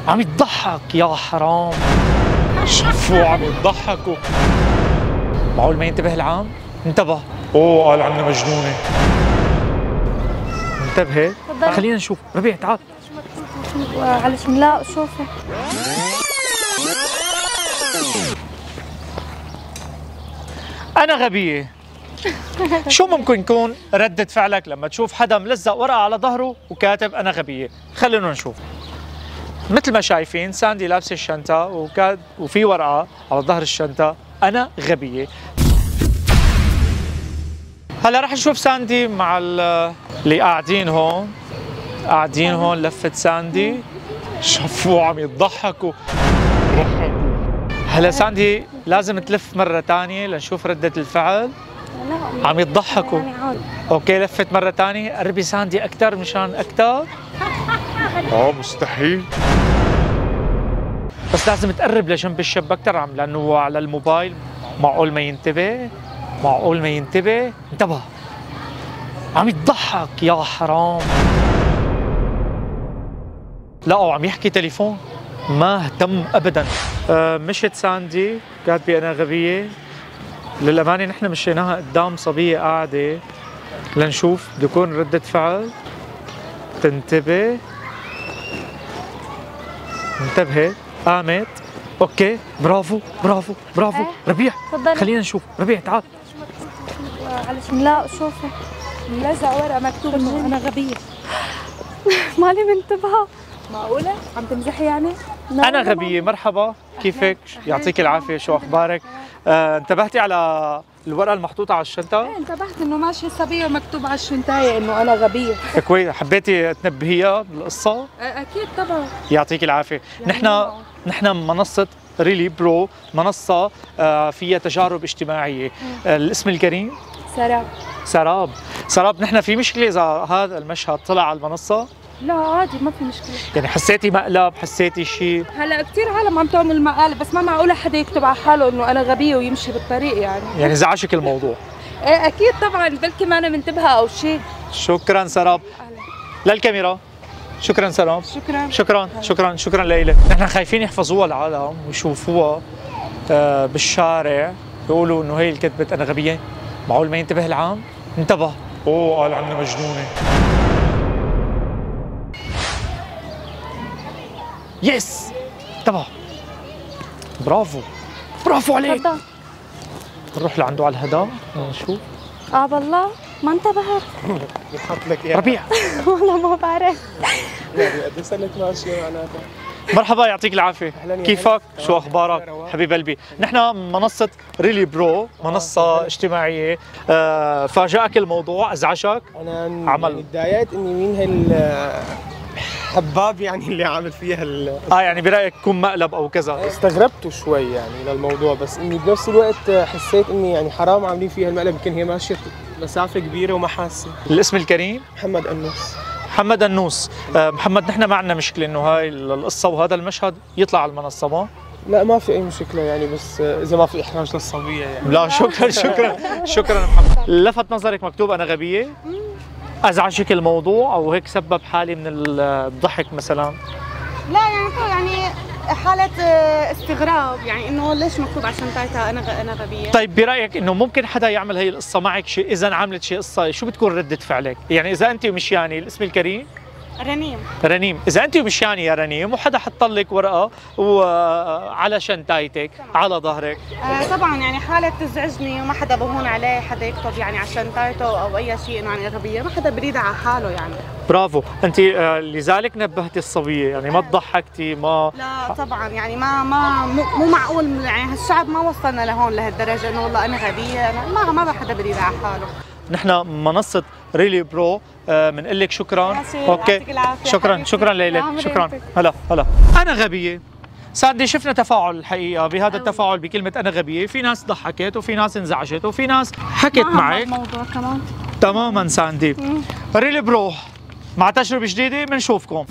عم يضحك يا حرام. شافوه عم يضحكوا. معقول ما ينتبه العام؟ انتبه. اوه قال عنا مجنونة. انتبهي. خلينا نشوف. ربيع تعال. علشان لا شوفي. أنا غبية. شو ممكن يكون ردة فعلك لما تشوف حدا ملزق ورقة على ظهره وكاتب أنا غبية؟ خلينا نشوف. مثل ما شايفين ساندي لابسة الشنطة وفي ورقة على ظهر الشنطة أنا غبية. هلا رح نشوف ساندي مع اللي قاعدين هون. قاعدين هون لفت ساندي. شافوه عم يضحكوا. هلا ساندي لازم تلف مرة ثانية لنشوف ردة الفعل. لا عم يضحكوا. يعني عادي. اوكي لفت مرة ثانية. قربي ساندي أكثر مشان أكثر. مستحيل. بس لازم تقرب لجنب الشاب أكثر لأنه هو على الموبايل. معقول ما ينتبه؟ معقول ما ينتبه؟ انتبه. عم يضحك يا حرام. لا وعم يحكي تليفون. ما اهتم ابدا. مشت ساندي كاتبه انا غبيه. للامانه نحن مشيناها قدام صبيه قاعده لنشوف بده يكون رده فعل. تنتبه. انتبهت. قامت. اوكي برافو برافو برافو. ربيع خلينا نشوف. ربيع تعال. علشان لا شوفي. ملزق ورقة مكتوب انه انا غبية. مالي منتبهة. معقولة؟ عم تمزحي يعني؟ أنا غبية. مرحبا كيفك؟ يعطيك العافية. شو أخبارك؟ انتبهتي على الورقة المحطوطة على الشنطة؟ ايه انتبهت انه ماشي صبية مكتوب على الشنطاية انه انا غبية. كويس. حبيتي تنبهيها بالقصة؟ اكيد طبعا. يعطيك العافية. نحن منصة ريلي برو، منصة فيها تجارب اجتماعية. الاسم الكريم؟ سراب. سراب نحن في مشكلة إذا هذا المشهد طلع على المنصة؟ لا عادي ما في مشكلة. يعني حسيتي مقلب؟ حسيتي شيء؟ هلا كثير عالم عم تعمل مقالب بس ما معقولة حدا يكتب على حاله انه انا غبية ويمشي بالطريق يعني زعجك الموضوع؟ ايه اكيد طبعا بلكي ما انا منتبهة او شيء. شكرا سراب. للكاميرا. شكرا سلام. شكرا لك. نحن خايفين يحفظوها العالم ويشوفوها بالشارع يقولوا انه هي اللي كتبت انا غبية. معقول ما ينتبه العام؟ انتبه. اوه قال عنا مجنونة. يس. انتبه. برافو عليك. نروح لعنده على الهدى نشوف. بالله ما انتبهت. بحط لك اياها. ربيع. والله ما بعرف. يعني قد ايه صار لك ماشيه معناتها؟ مرحبا يعطيك العافية. كيفك؟ شو أخبارك؟ حبيب قلبي. نحن منصة ريلي برو، منصة اجتماعية. فاجأك الموضوع؟ أزعجك؟ أنا عمل يعني تضايقت إني مين هالحباب يعني اللي عامل فيها يعني برأيك يكون مقلب أو كذا؟ استغربت شوي يعني للموضوع بس إني بنفس الوقت حسيت إني يعني حرام عاملين فيها المقلب يمكن هي ماشية مسافة كبيرة وما حاسة. الاسم الكريم؟ محمد أنوس. محمد النوس. محمد نحن ما عندنا مشكلة انه هاي القصة وهذا المشهد يطلع على المنصة. ما لا ما في اي مشكلة يعني بس اذا ما في احراج للصبية يعني. لا شكرا محمد. لفت نظرك مكتوب انا غبية؟ ازعجك الموضوع او هيك سبب حالة من الضحك مثلا؟ لا يعني حالة استغراب يعني انه ليش مكتوب على شنطتها انا غبية. طيب برايك انه ممكن حدا يعمل هي القصة معك شيء؟ اذا عملت شيء قصة شو بتكون ردة فعلك؟ يعني اذا انت مشياني الاسم الكريم؟ رنيم. اذا انت مشياني يا رنيم وحدا حط لك ورقة وعلى شنطتك على ظهرك؟ طبعا يعني حالة تزعجني وما حدا بهون عليه حدا يكتب يعني على شنطته او اي شيء انه انا غبية. ما حدا بريد على حاله يعني. برافو. انت لذلك نبهتي الصبيه يعني ما تضحكتي ما؟ لا طبعا يعني مو معقول يعني هالشعب ما وصلنا لهون لهالدرجه انه والله انا غبيه. ما حدا بريد على حاله. نحن منصه ريلي برو بنقول لك شكرا. اوكي شكرا لك. شكرا. هلا انا غبيه. ساندي شفنا تفاعل الحقيقه بهذا التفاعل بكلمه انا غبيه. في ناس ضحكت وفي ناس انزعجت وفي ناس حكت معك. الموضوع كمان تماما ساندي. ريلي برو مع تجربة جديدة بنشوفكم.